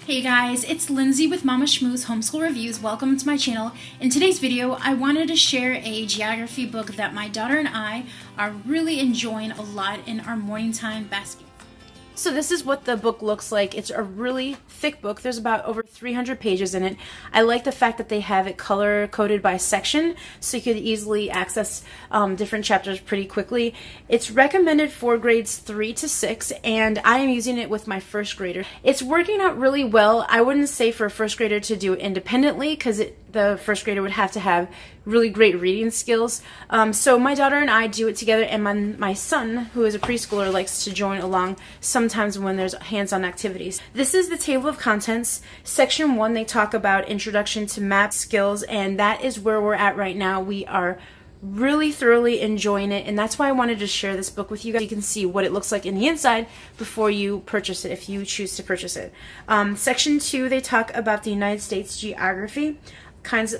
Hey guys, it's Lindsay with Momma Schmooze Homeschool Reviews. Welcome to my channel. In today's video, I wanted to share a geography book that my daughter and I are really enjoying a lot in our morning time basket. So this is what the book looks like. It's a really thick book. There's about over 300 pages in it. I like the fact that they have it color coded by section, so you could easily access different chapters pretty quickly. It's recommended for grades 3 to 6, and I am using it with my first grader. It's working out really well. I wouldn't say for a first grader to do it independently, because the first grader would have to have really great reading skills. So my daughter and I do it together, and my son, who is a preschooler, likes to join along sometimes when there's hands-on activities. This is the table of contents. Section 1, they talk about introduction to map skills, and that is where we're at right now. We are really thoroughly enjoying it, and that's why I wanted to share this book with you guys. You can see what it looks like in the inside before you purchase it, if you choose to purchase it. Section 2, they talk about the United States geography.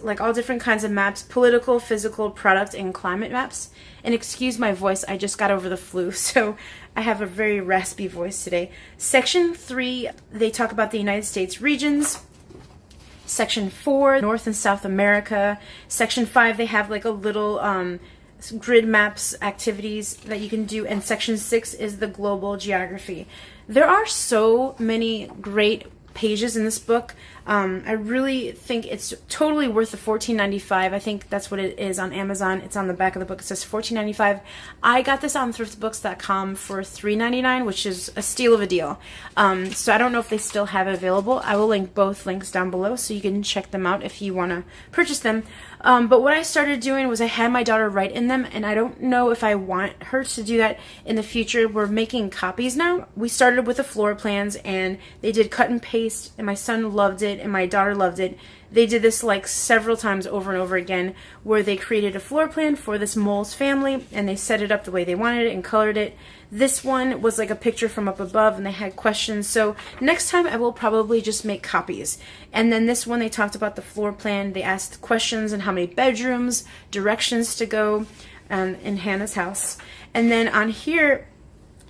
Like all different kinds of maps, political, physical, product, and climate maps. And excuse my voice, I just got over the flu, so I have a very raspy voice today. Section 3, they talk about the United States regions. Section 4, North and South America. Section 5, they have like a little grid maps activities that you can do. And Section 6 is the global geography. There are so many great pages in this book. I really think it's totally worth the $14.95. I think that's what it is on Amazon. It's on the back of the book. It says $14.95. I got this on thriftbooks.com for $3.99, which is a steal of a deal. So I don't know if they still have it available. I will link both links down below so you can check them out if you want to purchase them. But what I started doing was I had my daughter write in them, and I don't know if I want her to do that in the future. We're making copies now. We started with the floor plans, and they did cut and paste, and my son loved it, and my daughter loved it. They did this like several times over and over again, where they created a floor plan for this mole's family, and they set it up the way they wanted it and colored it. This one was like a picture from up above, and they had questions. So next time I will probably just make copies. And then this one, they talked about the floor plan. They asked questions and how many bedrooms, directions to go in Hannah's house. And then on here,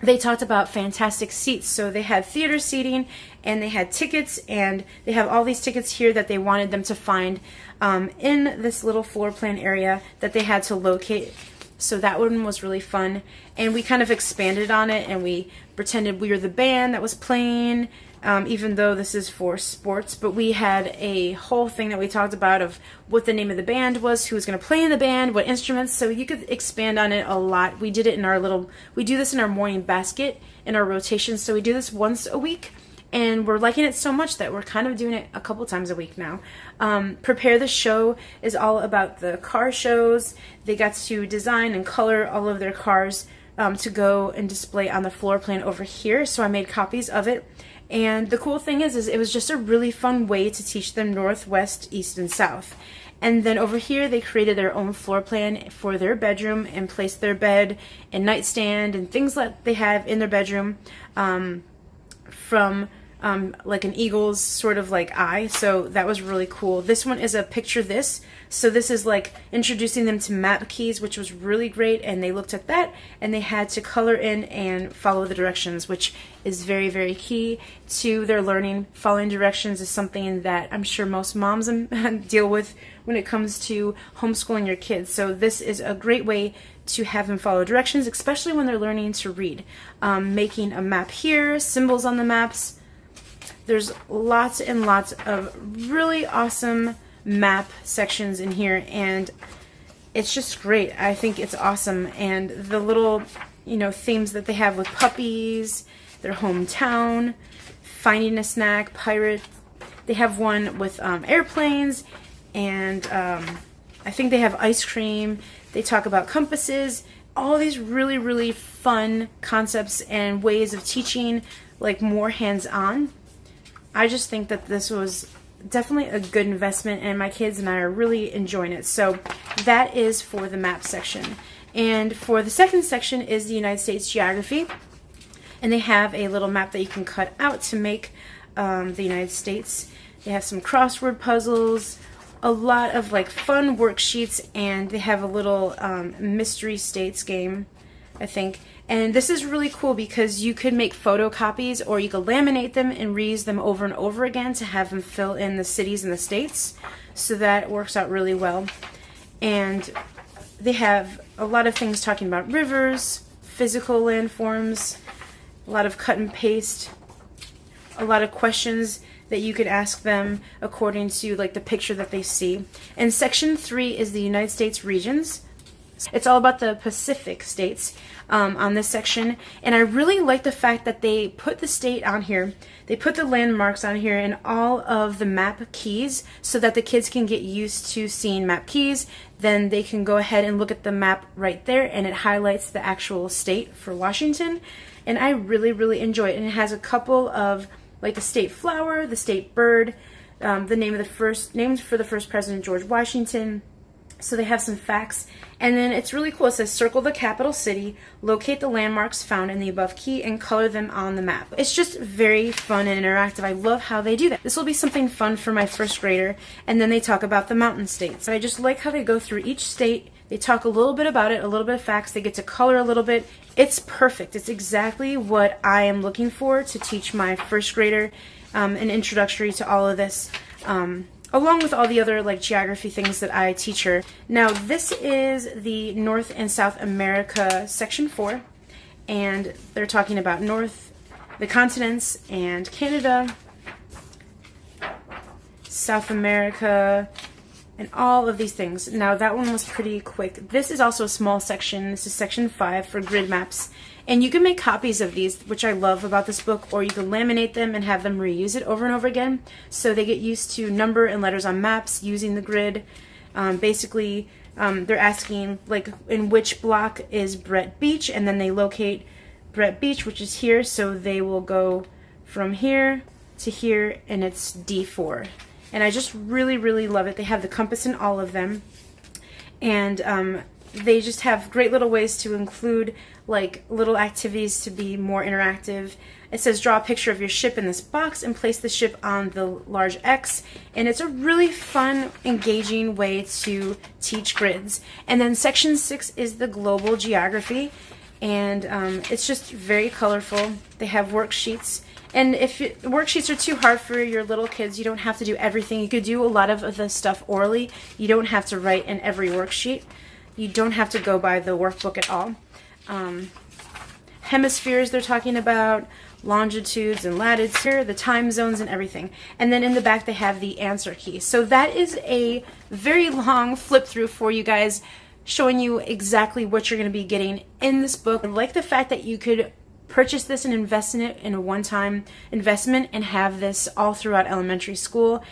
they talked about fantastic seats. So they had theater seating, and they had tickets, and they have all these tickets here that they wanted them to find in this little floor plan area that they had to locate. So that one was really fun, and we kind of expanded on it, and we pretended we were the band that was playing, even though this is for sports. But we had a whole thing that we talked about of what the name of the band was, who was going to play in the band, what instruments, so you could expand on it a lot. We did it in our we do this in our morning basket, in our rotation, so we do this once a week. And we're liking it so much that we're kind of doing it a couple times a week now. Prepare the Show is all about the car shows. They got to design and color all of their cars to go and display on the floor plan over here. So I made copies of it. And the cool thing is it was just a really fun way to teach them north, west, east, and south. And then over here, they created their own floor plan for their bedroom and placed their bed and nightstand and things that they have in their bedroom from like an eagle's sort of like eye. So that was really cool. This one is a picture this. So this is like introducing them to map keys, which was really great. And they looked at that, and they had to color in and follow the directions, which is very, very key to their learning. Following directions is something that I'm sure most moms deal with when it comes to homeschooling your kids. So this is a great way to have them follow directions, especially when they're learning to read. Making a map here, symbols on the maps. There's lots and lots of really awesome map sections in here, and it's just great. I think it's awesome. And the little, themes that they have with puppies, their hometown, finding a snack, pirate. They have one with airplanes, and I think they have ice cream. They talk about compasses, all these really, really fun concepts and ways of teaching, like more hands-on. I just think that this was definitely a good investment, and my kids and I are really enjoying it. So that is for the map section. And for the second section is the United States geography. And they have a little map that you can cut out to make the United States. They have some crossword puzzles, a lot of like fun worksheets, and they have a little mystery states game, I think. And this is really cool because you could make photocopies or you could laminate them and reuse them over and over again to have them fill in the cities and the states. So that works out really well. And they have a lot of things talking about rivers, physical landforms, a lot of cut and paste, a lot of questions that you could ask them according to like the picture that they see. And section 3 is the United States regions. It's all about the Pacific states on this section, and I really like the fact that they put the state on here, they put the landmarks on here and all of the map keys so that the kids can get used to seeing map keys. Then they can go ahead and look at the map right there, and it highlights the actual state for Washington, and I really enjoy it. And it has a couple of like the state flower, the state bird, the names for the first president, George Washington. So they have some facts, and then it's really cool. It says circle the capital city, locate the landmarks found in the above key, and color them on the map. It's just very fun and interactive. I love how they do that. This will be something fun for my first grader. And then they talk about the mountain states. I just like how they go through each state. They talk a little bit about it, a little bit of facts. They get to color a little bit. It's perfect. It's exactly what I am looking for to teach my first grader, an introductory to all of this. Along with all the other like geography things that I teach her. Now this is the North and South America section 4, and they're talking about the continents, and Canada, South America, and all of these things. Now that one was pretty quick. This is also a small section. This is section 5 for grid maps. And you can make copies of these, which I love about this book, or you can laminate them and have them reuse it over and over again. So they get used to number and letters on maps using the grid. Basically, they're asking, like, in which block is Brett Beach? And then they locate Brett Beach, which is here. So they will go from here to here, and it's D4. And I just really love it. They have the compass in all of them. And they just have great little ways to include like little activities to be more interactive. It says draw a picture of your ship in this box and place the ship on the large X, and it's a really fun, engaging way to teach grids. And then section 6 is the global geography, and it's just very colorful. They have worksheets, and if worksheets are too hard for your little kids, you don't have to do everything. You could do a lot of the stuff orally. You don't have to write in every worksheet. You don't have to go by the workbook at all. Hemispheres they're talking about, longitudes and latitudes, the time zones and everything. And then in the back they have the answer key. So that is a very long flip through for you guys, showing you exactly what you're going to be getting in this book. I like the fact that you could purchase this and invest in it in a one-time investment and have this all throughout elementary school.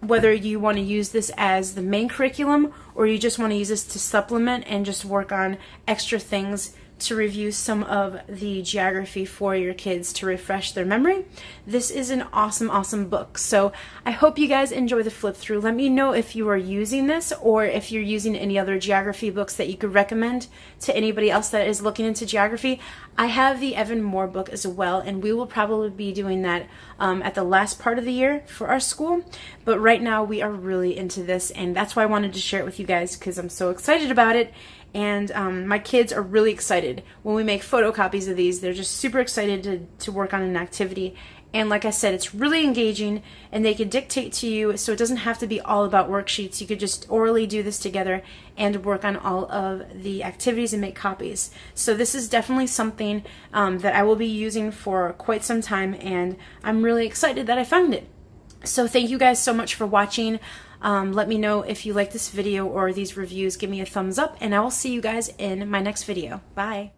Whether you want to use this as the main curriculum or you just want to use this to supplement and just work on extra things to review some of the geography for your kids to refresh their memory. This is an awesome book. So I hope you guys enjoy the flip through. Let me know if you are using this or if you're using any other geography books that you could recommend to anybody else that is looking into geography. I have the Evan Moore book as well, and we will probably be doing that at the last part of the year for our school. But right now we are really into this, and that's why I wanted to share it with you guys because I'm so excited about it. And my kids are really excited when we make photocopies of these. They're just super excited to work on an activity. And like I said, it's really engaging, and they can dictate to you, so it doesn't have to be all about worksheets. You could just orally do this together and work on all of the activities and make copies. So this is definitely something that I will be using for quite some time, and I'm really excited that I found it. So thank you guys so much for watching. Let me know if you like this video or these reviews. Give me a thumbs up, and I will see you guys in my next video. Bye.